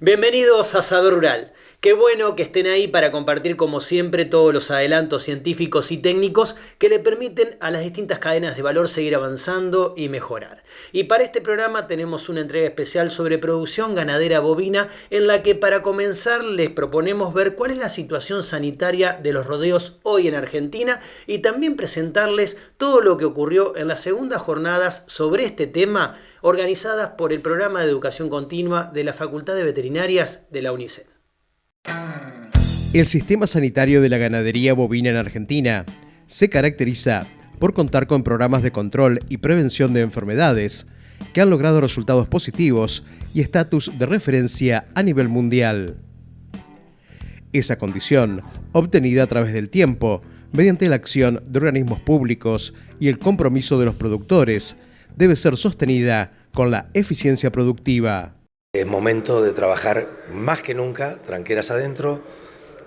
Bienvenidos a Saber Rural. Qué bueno que estén ahí para compartir como siempre todos los adelantos científicos y técnicos que le permiten a las distintas cadenas de valor seguir avanzando y mejorar. Y para este programa tenemos una entrega especial sobre producción ganadera bovina en la que para comenzar les proponemos ver cuál es la situación sanitaria de los rodeos hoy en Argentina y también presentarles todo lo que ocurrió en las segundas jornadas sobre este tema organizadas por el Programa de Educación Continua de la Facultad de Veterinarias de la UNICEN. El sistema sanitario de la ganadería bovina en Argentina se caracteriza por contar con programas de control y prevención de enfermedades que han logrado resultados positivos y estatus de referencia a nivel mundial. Esa condición, obtenida a través del tiempo, mediante la acción de organismos públicos y el compromiso de los productores, debe ser sostenida con la eficiencia productiva. Es momento de trabajar más que nunca, tranqueras adentro,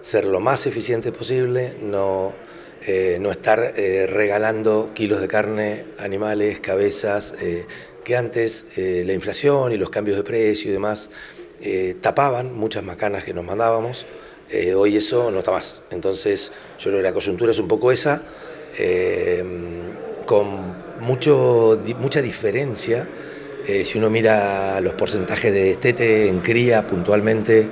ser lo más eficiente posible, no estar regalando kilos de carne, animales, cabezas, que antes la inflación y los cambios de precio y demás tapaban muchas macanas que nos mandábamos. Hoy eso no está más. Entonces yo creo que la coyuntura es un poco esa, con mucha diferencia. Si uno mira los porcentajes de destete en cría puntualmente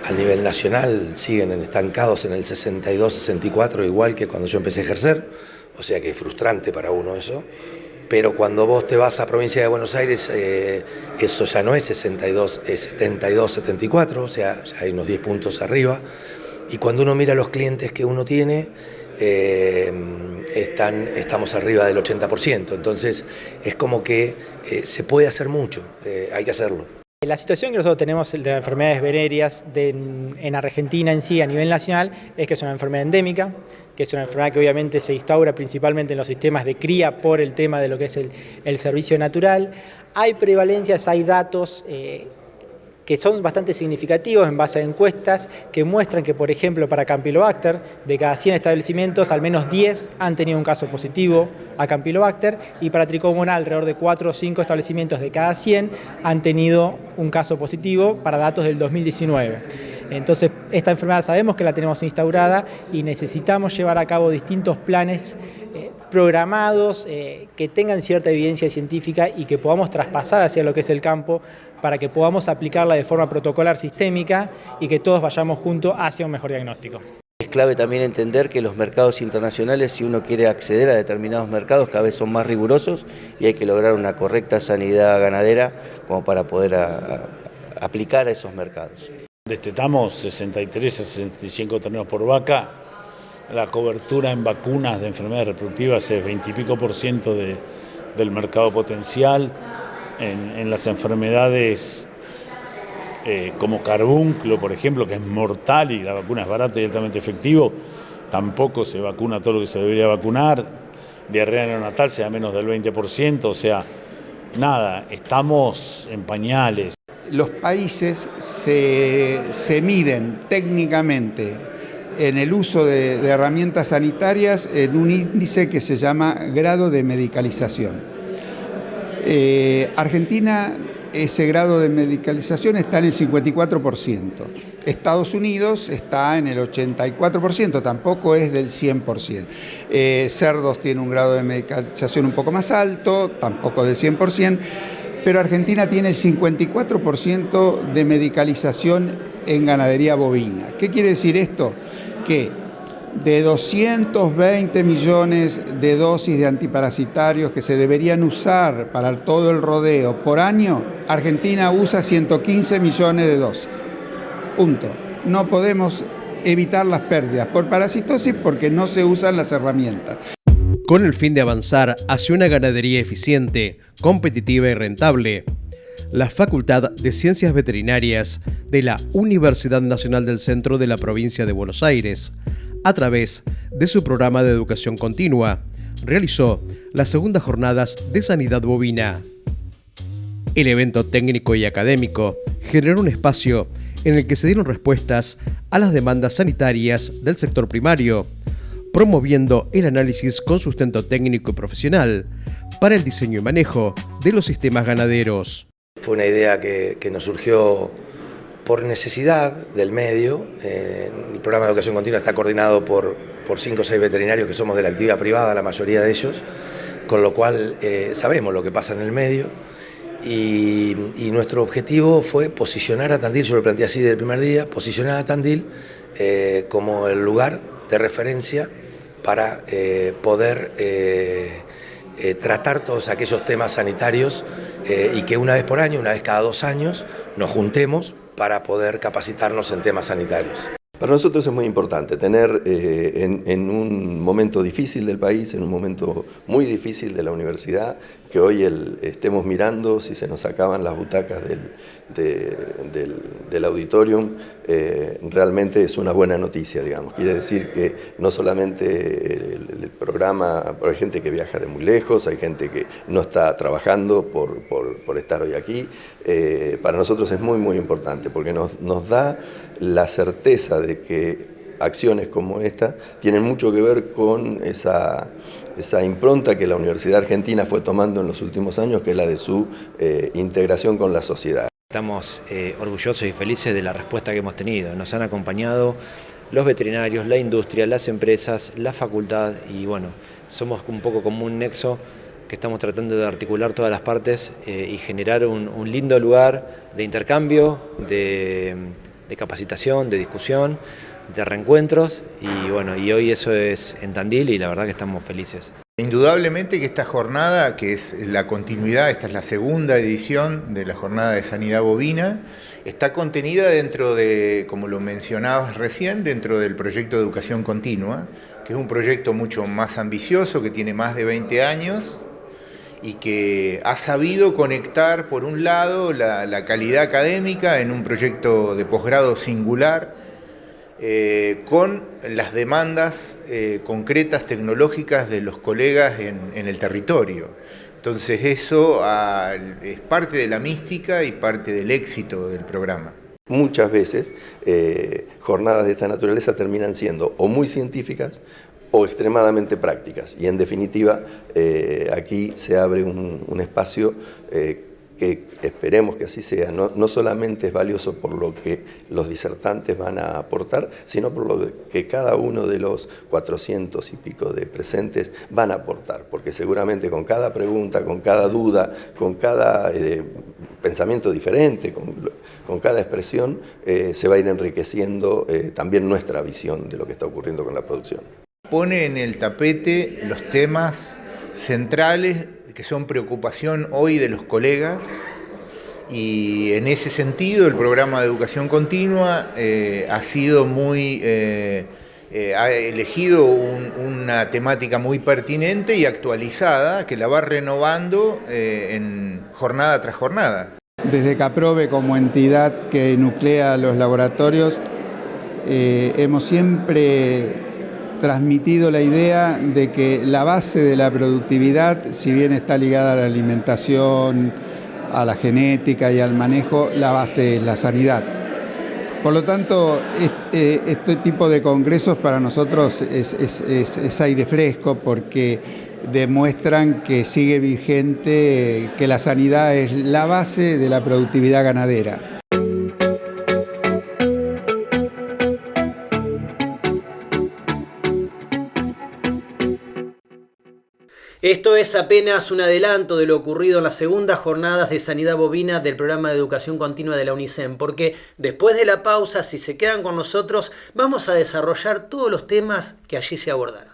a nivel nacional, siguen estancados en el 62-64, igual que cuando yo empecé a ejercer, o sea que es frustrante para uno eso, pero cuando vos te vas a provincia de Buenos Aires, eso ya no es 62, es 72-74, o sea, ya hay unos 10 puntos arriba, y cuando uno mira los clientes que uno tiene, estamos arriba del 80%, entonces es como que se puede hacer mucho, hay que hacerlo. La situación que nosotros tenemos de las enfermedades venéreas en Argentina en sí, a nivel nacional, es que es una enfermedad endémica, que es una enfermedad que obviamente se instaura principalmente en los sistemas de cría por el tema de lo que es el servicio natural. Hay prevalencias, hay datos que son bastante significativos en base a encuestas que muestran que, por ejemplo, para Campylobacter, de cada 100 establecimientos, al menos 10 han tenido un caso positivo a Campylobacter, y para Tricomonas, alrededor de 4 o 5 establecimientos de cada 100 han tenido un caso positivo para datos del 2019. Entonces, esta enfermedad sabemos que la tenemos instaurada y necesitamos llevar a cabo distintos planes programados que tengan cierta evidencia científica y que podamos traspasar hacia lo que es el campo para que podamos aplicarla de forma protocolar sistémica y que todos vayamos juntos hacia un mejor diagnóstico. Es clave también entender que los mercados internacionales, si uno quiere acceder a determinados mercados, cada vez son más rigurosos y hay que lograr una correcta sanidad ganadera como para poder aplicar a esos mercados. Destetamos 63 a 65 terneros por vaca. La cobertura en vacunas de enfermedades reproductivas es 20 y pico % del mercado potencial. En las enfermedades como carbúnculo, por ejemplo, que es mortal y la vacuna es barata y altamente efectivo, tampoco se vacuna todo lo que se debería vacunar. Diarrea neonatal se da menos del 20%, o sea, nada, estamos en pañales. Los países se miden técnicamente en el uso de herramientas sanitarias en un índice que se llama grado de medicalización. Argentina, ese grado de medicalización está en el 54%. Estados Unidos está en el 84%, tampoco es del 100%. Cerdos tiene un grado de medicalización un poco más alto, tampoco del 100%. Pero Argentina tiene el 54% de medicalización en ganadería bovina. ¿Qué quiere decir esto? Que de 220 millones de dosis de antiparasitarios que se deberían usar para todo el rodeo por año, Argentina usa 115 millones de dosis. Punto. No podemos evitar las pérdidas por parasitosis porque no se usan las herramientas. Con el fin de avanzar hacia una ganadería eficiente, competitiva y rentable, la Facultad de Ciencias Veterinarias de la Universidad Nacional del Centro de la Provincia de Buenos Aires, a través de su programa de educación continua, realizó las segundas jornadas de sanidad bovina. El evento técnico y académico generó un espacio en el que se dieron respuestas a las demandas sanitarias del sector primario, promoviendo el análisis con sustento técnico y profesional para el diseño y manejo de los sistemas ganaderos. Fue una idea que nos surgió por necesidad del medio, el programa de educación continua está coordinado por 5 o 6 veterinarios que somos de la actividad privada, la mayoría de ellos, con lo cual sabemos lo que pasa en el medio y nuestro objetivo fue posicionar a Tandil, yo lo planteé así desde el primer día, posicionar a Tandil como el lugar de referencia para poder tratar todos aquellos temas sanitarios y que una vez por año, una vez cada 2 años, nos juntemos para poder capacitarnos en temas sanitarios. Para nosotros es muy importante tener en un momento difícil del país, en un momento muy difícil de la universidad, que hoy estemos mirando si se nos acaban las butacas del auditorium, realmente es una buena noticia, digamos. Quiere decir que no solamente el programa, hay gente que viaja de muy lejos, hay gente que no está trabajando por estar hoy aquí. Para nosotros es muy, muy importante porque nos da la certeza de que acciones como esta tienen mucho que ver con esa impronta que la Universidad Argentina fue tomando en los últimos años, que es la de su integración con la sociedad. Estamos orgullosos y felices de la respuesta que hemos tenido. Nos han acompañado los veterinarios, la industria, las empresas, la facultad y bueno, somos un poco como un nexo que estamos tratando de articular todas las partes y generar un lindo lugar de intercambio, de capacitación, de discusión, de reencuentros y bueno, y hoy eso es en Tandil y la verdad que estamos felices. Indudablemente que esta jornada, que es la continuidad, esta es la segunda edición de la jornada de sanidad bovina, está contenida dentro de, como lo mencionabas recién, dentro del proyecto de educación continua, que es un proyecto mucho más ambicioso, que tiene más de 20 años y que ha sabido conectar, por un lado, la calidad académica en un proyecto de posgrado singular, con las demandas concretas, tecnológicas de los colegas en el territorio. Entonces eso es parte de la mística y parte del éxito del programa. Muchas veces jornadas de esta naturaleza terminan siendo o muy científicas o extremadamente prácticas y en definitiva aquí se abre un espacio que esperemos que así sea, no solamente es valioso por lo que los disertantes van a aportar, sino por lo que cada uno de los 400 y pico de presentes van a aportar, porque seguramente con cada pregunta, con cada duda, con cada pensamiento diferente, con cada expresión, se va a ir enriqueciendo también nuestra visión de lo que está ocurriendo con la producción. Pone en el tapete los temas centrales que son preocupación hoy de los colegas y en ese sentido el programa de educación continua ha sido ha elegido una temática muy pertinente y actualizada que la va renovando en jornada tras jornada. Desde CAPROVE como entidad que nuclea los laboratorios hemos siempre transmitido la idea de que la base de la productividad, si bien está ligada a la alimentación, a la genética y al manejo, la base es la sanidad. Por lo tanto, este tipo de congresos para nosotros es aire fresco porque demuestran que sigue vigente, que la sanidad es la base de la productividad ganadera. Esto es apenas un adelanto de lo ocurrido en las segundas jornadas de sanidad bovina del programa de educación continua de la UNICEN, porque después de la pausa, si se quedan con nosotros, vamos a desarrollar todos los temas que allí se abordaron.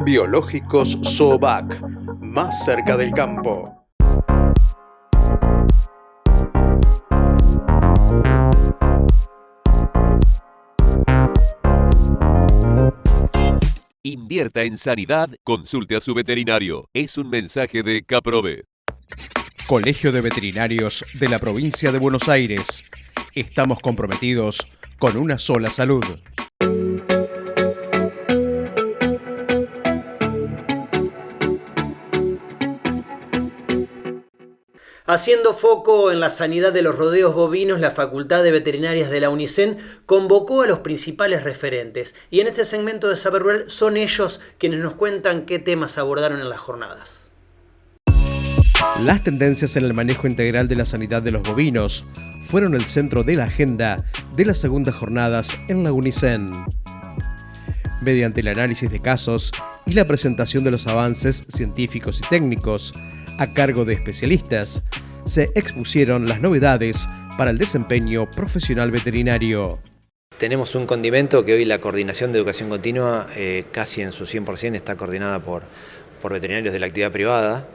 Biológicos Zovac, más cerca del campo. Invierta en sanidad, consulte a su veterinario. Es un mensaje de CAPROVE. Colegio de Veterinarios de la Provincia de Buenos Aires. Estamos comprometidos con una sola salud. Haciendo foco en la sanidad de los rodeos bovinos, la Facultad de Veterinarias de la UNICEN convocó a los principales referentes y en este segmento de Saber Rural son ellos quienes nos cuentan qué temas abordaron en las jornadas. Las tendencias en el manejo integral de la sanidad de los bovinos fueron el centro de la agenda de las segundas jornadas en la UNICEN. Mediante el análisis de casos y la presentación de los avances científicos y técnicos a cargo de especialistas, se expusieron las novedades para el desempeño profesional veterinario. Tenemos un condimento que hoy la coordinación de educación continua casi en su 100% está coordinada por veterinarios de la actividad privada.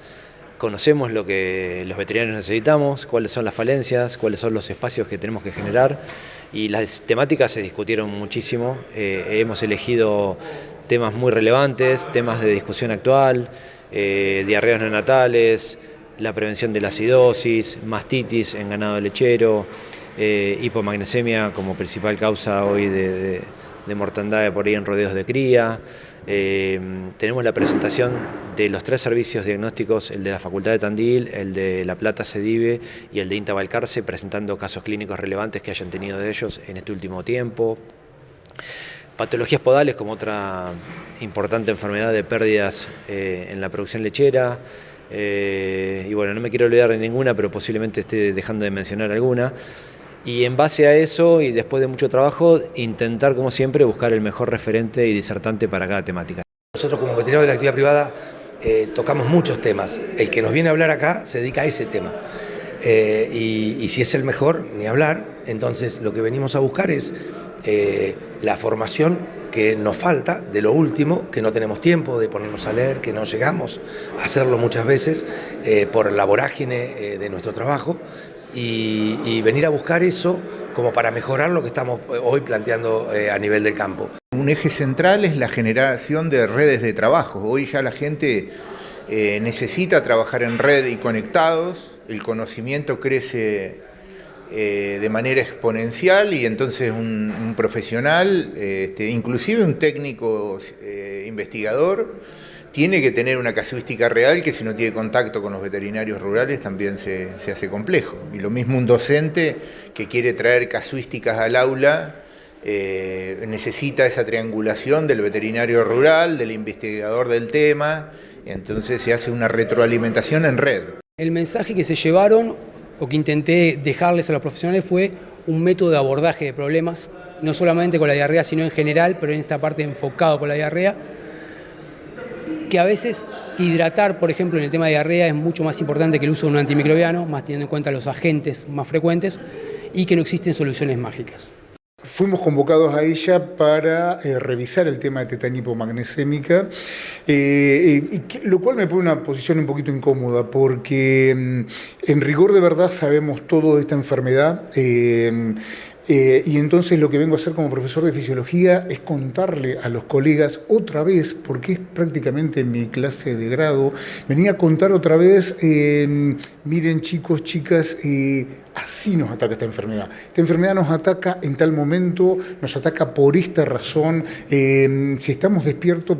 Conocemos lo que los veterinarios necesitamos, cuáles son las falencias, cuáles son los espacios que tenemos que generar y las temáticas se discutieron muchísimo. Hemos elegido temas muy relevantes, temas de discusión actual, diarreas neonatales, la prevención de la acidosis, mastitis en ganado lechero, hipomagnesemia como principal causa hoy de mortandad por ahí en rodeos de cría. Tenemos la presentación de los 3 servicios diagnósticos, el de la Facultad de Tandil, el de La Plata Cedive y el de INTA Balcarce, presentando casos clínicos relevantes que hayan tenido de ellos en este último tiempo. Patologías podales como otra importante enfermedad de pérdidas en la producción lechera. Y bueno, no me quiero olvidar de ninguna, pero posiblemente esté dejando de mencionar alguna. Y en base a eso, y después de mucho trabajo, intentar, como siempre, buscar el mejor referente y disertante para cada temática. Nosotros como veterinarios de la actividad privada tocamos muchos temas. El que nos viene a hablar acá se dedica a ese tema. Y si es el mejor, ni hablar. Entonces lo que venimos a buscar es la formación que nos falta de lo último, que no tenemos tiempo de ponernos a leer, que no llegamos a hacerlo muchas veces por la vorágine de nuestro trabajo. Y venir a buscar eso como para mejorar lo que estamos hoy planteando a nivel del campo. Un eje central es la generación de redes de trabajo. Hoy ya la gente necesita trabajar en red y conectados, el conocimiento crece de manera exponencial y entonces un profesional, inclusive un técnico investigador, tiene que tener una casuística real que si no tiene contacto con los veterinarios rurales también se hace complejo. Y lo mismo un docente que quiere traer casuísticas al aula, necesita esa triangulación del veterinario rural, del investigador del tema, entonces se hace una retroalimentación en red. El mensaje que se llevaron o que intenté dejarles a los profesionales fue un método de abordaje de problemas, no solamente con la diarrea, sino en general, pero en esta parte enfocado con la diarrea, que a veces hidratar, por ejemplo, en el tema de diarrea es mucho más importante que el uso de un antimicrobiano, más teniendo en cuenta los agentes más frecuentes, y que no existen soluciones mágicas. Fuimos convocados a ella para revisar el tema de tetania hipomagnesémica, lo cual me pone en una posición un poquito incómoda, porque en rigor de verdad sabemos todo de esta enfermedad. Y entonces lo que vengo a hacer como profesor de fisiología es contarle a los colegas otra vez, porque es prácticamente mi clase de grado, venía a contar otra vez, miren chicos, chicas, así nos ataca esta enfermedad. Esta enfermedad nos ataca en tal momento, nos ataca por esta razón. Si estamos despiertos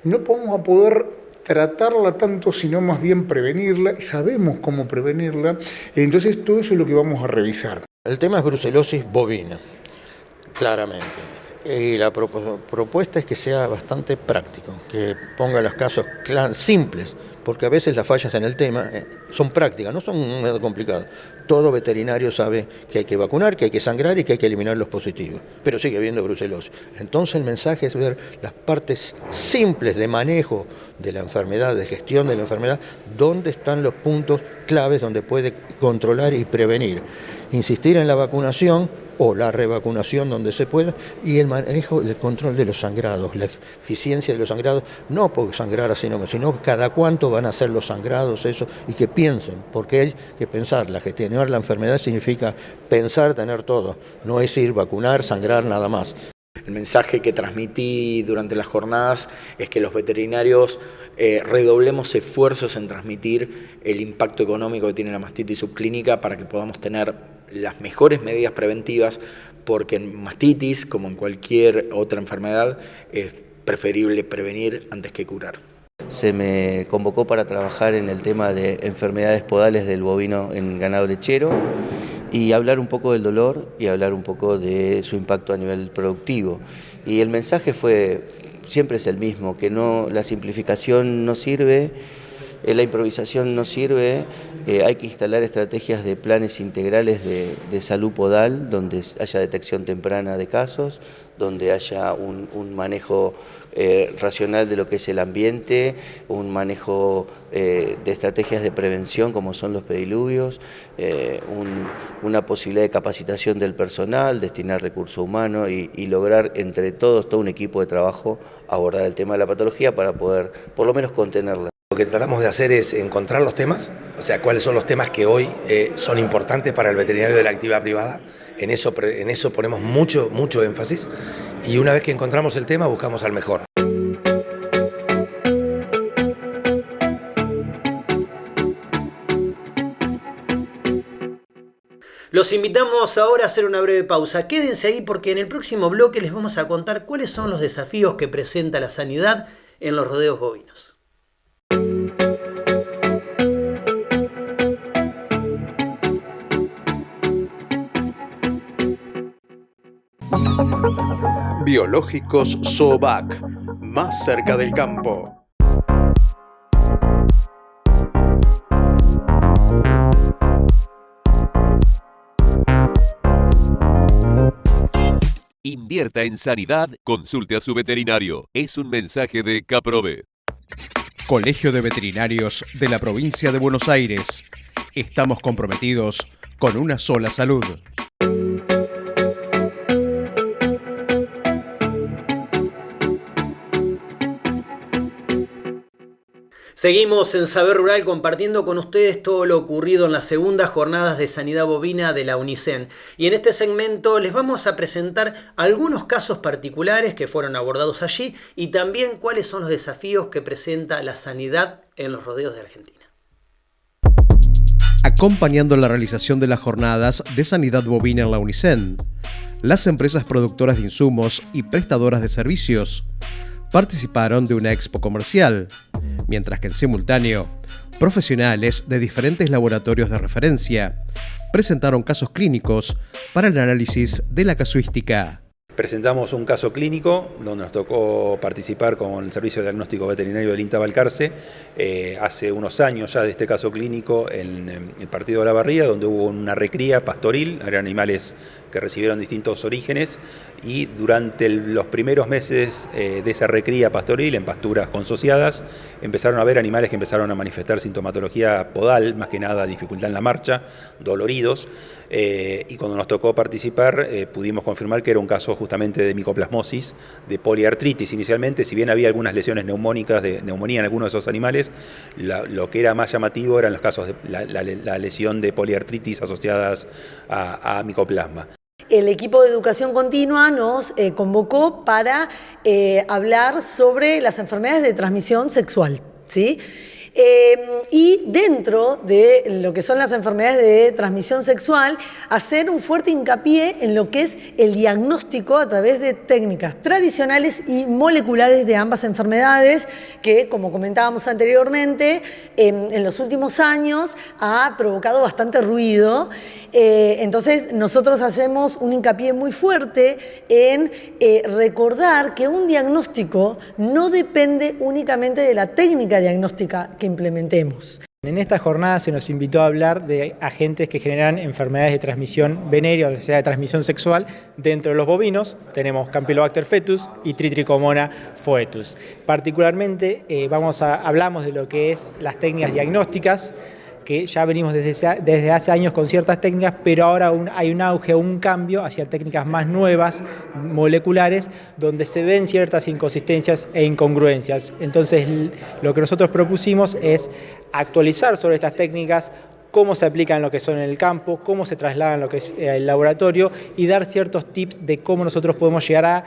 no vamos a poder tratarla tanto, sino más bien prevenirla, y sabemos cómo prevenirla. Entonces todo eso es lo que vamos a revisar. El tema es brucelosis bovina, claramente. Y la propuesta es que sea bastante práctico, que ponga los casos simples, porque a veces las fallas en el tema son prácticas, no son nada complicadas. Todo veterinario sabe que hay que vacunar, que hay que sangrar y que hay que eliminar los positivos, pero sigue habiendo brucelosis. Entonces el mensaje es ver las partes simples de manejo de la enfermedad, de gestión de la enfermedad, dónde están los puntos claves donde puede controlar y prevenir. Insistir en la vacunación o la revacunación donde se pueda, y el manejo, el control de los sangrados, la eficiencia de los sangrados, no por sangrar así nomás, sino cada cuánto van a ser los sangrados, eso, y que piensen, porque hay que pensar, la gestionar la enfermedad significa pensar, tener todo, no es ir, vacunar, sangrar, nada más. El mensaje que transmití durante las jornadas es que los veterinarios redoblemos esfuerzos en transmitir el impacto económico que tiene la mastitis subclínica para que podamos tener las mejores medidas preventivas, porque en mastitis, como en cualquier otra enfermedad, es preferible prevenir antes que curar. se me convocó para trabajar en el tema de enfermedades podales del bovino en ganado lechero y hablar un poco del dolor y hablar un poco de su impacto a nivel productivo. Y el mensaje siempre es el mismo, que la simplificación no sirve, la improvisación no sirve, hay que instalar estrategias de planes integrales de salud podal, donde haya detección temprana de casos, donde haya un manejo racional de lo que es el ambiente, un manejo de estrategias de prevención como son los pediluvios, una posibilidad de capacitación del personal, destinar recursos humanos y lograr entre todos, todo un equipo de trabajo, abordar el tema de la patología para poder por lo menos contenerla. Lo que tratamos de hacer es encontrar los temas, o sea, cuáles son los temas que hoy son importantes para el veterinario de la actividad privada. En eso ponemos mucho énfasis y una vez que encontramos el tema buscamos al mejor. Los invitamos ahora a hacer una breve pausa. Quédense ahí porque en el próximo bloque les vamos a contar cuáles son los desafíos que presenta la sanidad en los rodeos bovinos. Biológicos Zovac, más cerca del campo. Invierta en sanidad, consulte a su veterinario. Es un mensaje de Caprove. Colegio de Veterinarios de la Provincia de Buenos Aires. Estamos comprometidos con una sola salud. Seguimos en Saber Rural compartiendo con ustedes todo lo ocurrido en las segundas jornadas de sanidad bovina de la UNICEN. Y en este segmento les vamos a presentar algunos casos particulares que fueron abordados allí y también cuáles son los desafíos que presenta la sanidad en los rodeos de Argentina. Acompañando la realización de las jornadas de sanidad bovina en la UNICEN, las empresas productoras de insumos y prestadoras de servicios participaron de una expo comercial, mientras que en simultáneo, profesionales de diferentes laboratorios de referencia presentaron casos clínicos para el análisis de la casuística. Presentamos un caso clínico donde nos tocó participar con el Servicio de Diagnóstico Veterinario del INTA Balcarce hace unos años ya de este caso clínico en el partido de La Barría, donde hubo una recría pastoril, eran animales que recibieron distintos orígenes y durante los primeros meses de esa recría pastoril en pasturas consociadas empezaron a haber animales que empezaron a manifestar sintomatología podal, más que nada dificultad en la marcha, doloridos, y cuando nos tocó participar pudimos confirmar que era un caso justamente de micoplasmosis, de poliartritis inicialmente, si bien había algunas lesiones neumónicas, de neumonía en algunos de esos animales, lo que era más llamativo eran los casos de la lesión de poliartritis asociadas a micoplasma. El equipo de educación continua nos convocó para hablar sobre las enfermedades de transmisión sexual, ¿sí? Y dentro de lo que son las enfermedades de transmisión sexual, hacer un fuerte hincapié en lo que es el diagnóstico a través de técnicas tradicionales y moleculares de ambas enfermedades, que, como comentábamos anteriormente, en los últimos años ha provocado bastante ruido. Entonces nosotros hacemos un hincapié muy fuerte en recordar que un diagnóstico no depende únicamente de la técnica diagnóstica que implementemos. En esta jornada se nos invitó a hablar de agentes que generan enfermedades de transmisión venérea, o sea, de transmisión sexual dentro de los bovinos. Tenemos Campylobacter fetus y Trichomona foetus. Particularmente hablamos de lo que es las técnicas diagnósticas, que ya venimos desde hace años con ciertas técnicas, pero ahora hay un auge, un cambio hacia técnicas más nuevas, moleculares, donde se ven ciertas inconsistencias e incongruencias. Entonces, lo que nosotros propusimos es actualizar sobre estas técnicas, cómo se aplican en lo que son en el campo, cómo se trasladan en lo que es el laboratorio y dar ciertos tips de cómo nosotros podemos llegar a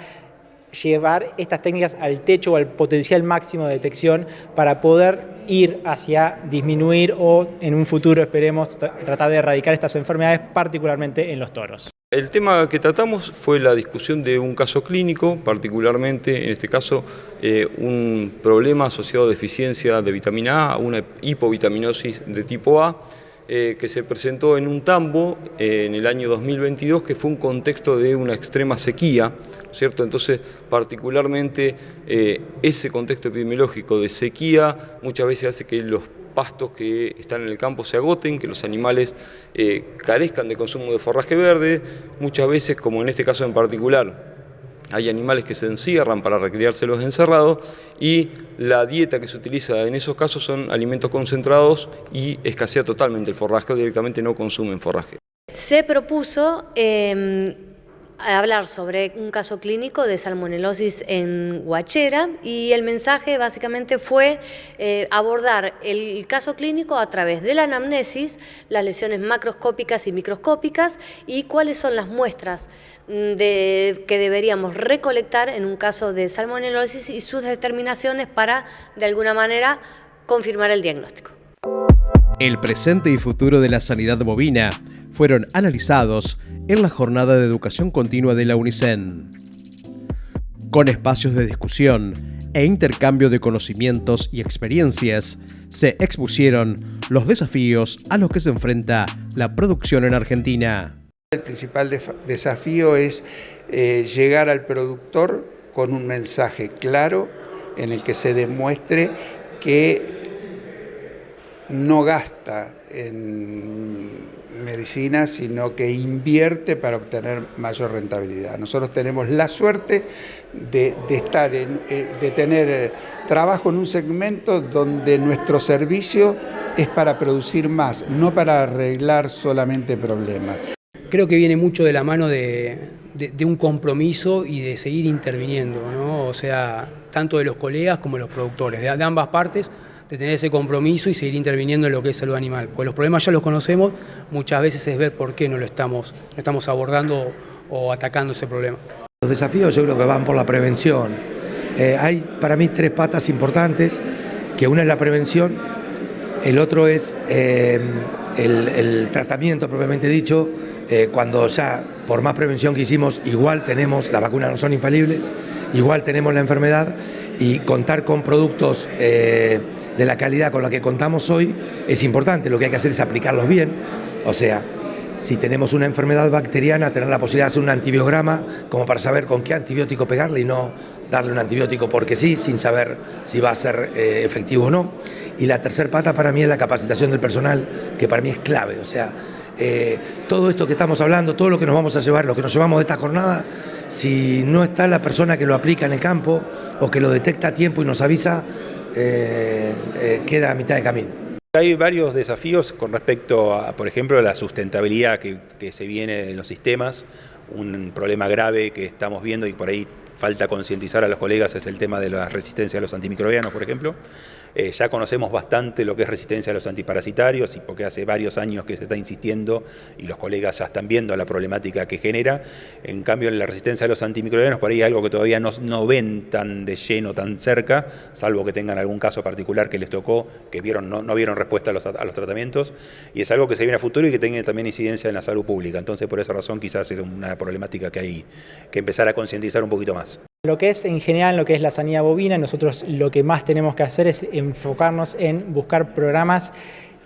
llevar estas técnicas al techo o al potencial máximo de detección para poder ir hacia disminuir o en un futuro esperemos tratar de erradicar estas enfermedades, particularmente en los toros. El tema que tratamos fue la discusión de un caso clínico, particularmente, en este caso, un problema asociado a deficiencia de vitamina A, una hipovitaminosis de tipo A, que se presentó en un tambo en el año 2022, que fue un contexto de una extrema sequía, ¿cierto? Entonces, particularmente, ese contexto epidemiológico de sequía muchas veces hace que los pastos que están en el campo se agoten, que los animales carezcan de consumo de forraje verde. Muchas veces, como en este caso en particular, hay animales que se encierran para recriarse los encerrados, y la dieta que se utiliza en esos casos son alimentos concentrados y escasea totalmente el forraje, o directamente no consumen forraje. Se propuso hablar sobre un caso clínico de salmonelosis en Guachera, y el mensaje básicamente fue abordar el caso clínico a través de la anamnesis, las lesiones macroscópicas y microscópicas, y cuáles son las muestras que deberíamos recolectar en un caso de salmonelosis y sus determinaciones para, de alguna manera, confirmar el diagnóstico. El presente y futuro de la sanidad bovina fueron analizados en la jornada de educación continua de la UNICEN, con espacios de discusión e intercambio de conocimientos y experiencias. Se expusieron los desafíos a los que se enfrenta la producción en Argentina. El principal desafío es llegar al productor con un mensaje claro en el que se demuestre que no gasta en medicina, sino que invierte para obtener mayor rentabilidad. Nosotros tenemos la suerte de tener trabajo en un segmento donde nuestro servicio es para producir más, no para arreglar solamente problemas. Creo que viene mucho de la mano de un compromiso y de seguir interviniendo, ¿no? O sea, tanto de los colegas como de los productores, de ambas partes, de tener ese compromiso y seguir interviniendo en lo que es salud animal. Porque los problemas ya los conocemos, muchas veces es ver por qué no lo estamos abordando o atacando ese problema. Los desafíos yo creo que van por la prevención. Hay para mí 3 patas importantes, que una es la prevención, el otro es el tratamiento propiamente dicho, cuando ya por más prevención que hicimos, igual tenemos, las vacunas no son infalibles, igual tenemos la enfermedad, y contar con productos de la calidad con la que contamos hoy es importante. Lo que hay que hacer es aplicarlos bien, o sea, si tenemos una enfermedad bacteriana, tener la posibilidad de hacer un antibiograma como para saber con qué antibiótico pegarle y no darle un antibiótico porque sí, sin saber si va a ser efectivo o no. Y la tercer pata para mí es la capacitación del personal, que para mí es clave, o sea, todo esto que estamos hablando, todo lo que nos vamos a llevar, lo que nos llevamos de esta jornada, si no está la persona que lo aplica en el campo o que lo detecta a tiempo y nos avisa, queda a mitad de camino. Hay varios desafíos con respecto a, por ejemplo, la sustentabilidad que se viene en los sistemas. Un problema grave que estamos viendo y por ahí falta concientizar a los colegas es el tema de la resistencia a los antimicrobianos, por ejemplo. Ya conocemos bastante lo que es resistencia a los antiparasitarios, y porque hace varios años que se está insistiendo y los colegas ya están viendo la problemática que genera. En cambio, en la resistencia a los antimicrobianos, por ahí hay algo que todavía no ven tan de lleno, tan cerca, salvo que tengan algún caso particular que les tocó, que no vieron respuesta a los tratamientos, y es algo que se viene a futuro y que tiene también incidencia en la salud pública. Entonces, por esa razón, quizás es una problemática que hay que empezar a concientizar un poquito más. Lo que es en general, lo que es la sanidad bovina, nosotros lo que más tenemos que hacer es enfocarnos en buscar programas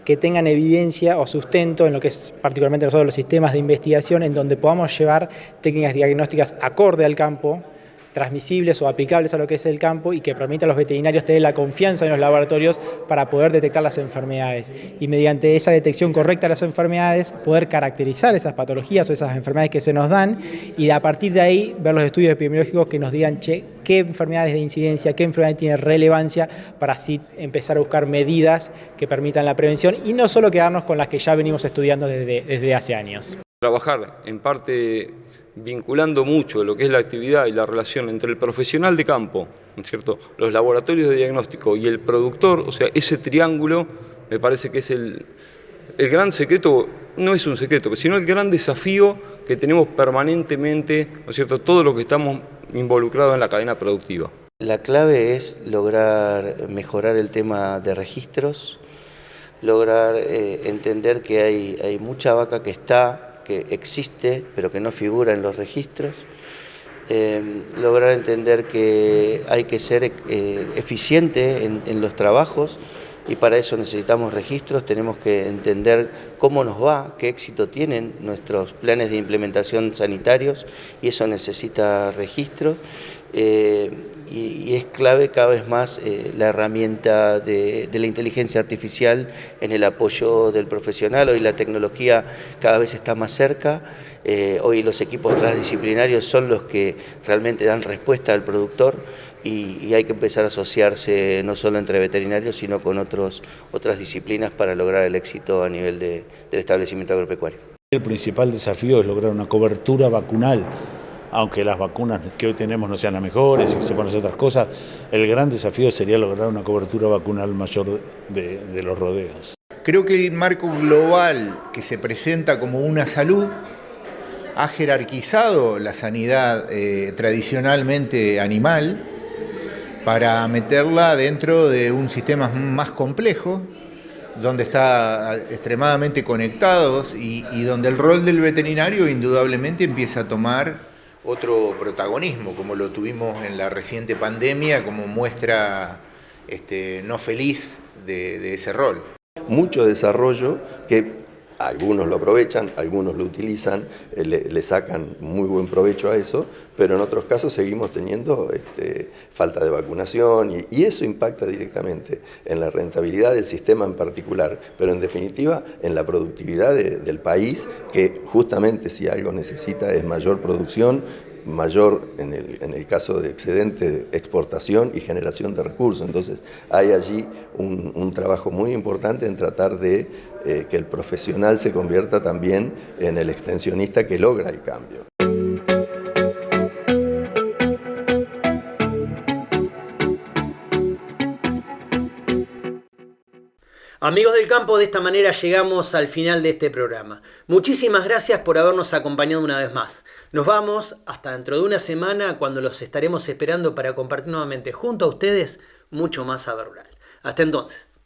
que tengan evidencia o sustento en lo que es particularmente nosotros los sistemas de investigación, en donde podamos llevar técnicas diagnósticas acorde al campo, transmisibles o aplicables a lo que es el campo, y que permita a los veterinarios tener la confianza en los laboratorios para poder detectar las enfermedades, y mediante esa detección correcta de las enfermedades poder caracterizar esas patologías o esas enfermedades que se nos dan, y a partir de ahí ver los estudios epidemiológicos que nos digan qué enfermedades de incidencia, qué enfermedad tiene relevancia, para así empezar a buscar medidas que permitan la prevención y no solo quedarnos con las que ya venimos estudiando desde hace años. Trabajar en parte vinculando mucho lo que es la actividad y la relación entre el profesional de campo, ¿no es cierto?, los laboratorios de diagnóstico y el productor, o sea, ese triángulo me parece que es el gran secreto, no es un secreto, sino el gran desafío que tenemos permanentemente, ¿no es cierto?, todo lo que estamos involucrados en la cadena productiva. La clave es lograr mejorar el tema de registros, lograr entender que hay mucha vaca que que existe pero que no figura en los registros. Lograr entender que hay que ser eficiente en los trabajos y para eso necesitamos registros, tenemos que entender cómo nos va, qué éxito tienen nuestros planes de implementación sanitarios y eso necesita registro. Y es clave cada vez más la herramienta de la inteligencia artificial en el apoyo del profesional. Hoy la tecnología cada vez está más cerca, hoy los equipos transdisciplinarios son los que realmente dan respuesta al productor y hay que empezar a asociarse no solo entre veterinarios sino con otras disciplinas para lograr el éxito a nivel del establecimiento agropecuario. El principal desafío es lograr una cobertura vacunal. Aunque las vacunas que hoy tenemos no sean las mejores y que se puedan hacer otras cosas, el gran desafío sería lograr una cobertura vacunal mayor de los rodeos. Creo que el marco global que se presenta como una salud ha jerarquizado la sanidad tradicionalmente animal para meterla dentro de un sistema más complejo, donde está extremadamente conectados y donde el rol del veterinario indudablemente empieza a tomar otro protagonismo, como lo tuvimos en la reciente pandemia, como muestra no feliz de ese rol. Mucho desarrollo que algunos lo aprovechan, algunos lo utilizan, le sacan muy buen provecho a eso, pero en otros casos seguimos teniendo falta de vacunación y eso impacta directamente en la rentabilidad del sistema en particular, pero en definitiva en la productividad del país, que justamente si algo necesita es mayor producción, mayor en el caso de excedente, exportación y generación de recursos. Entonces hay allí un trabajo muy importante en tratar de que el profesional se convierta también en el extensionista que logra el cambio. Amigos del campo, de esta manera llegamos al final de este programa. Muchísimas gracias por habernos acompañado una vez más. Nos vamos hasta dentro de una semana cuando los estaremos esperando para compartir nuevamente junto a ustedes mucho más Saber Rural. Hasta entonces.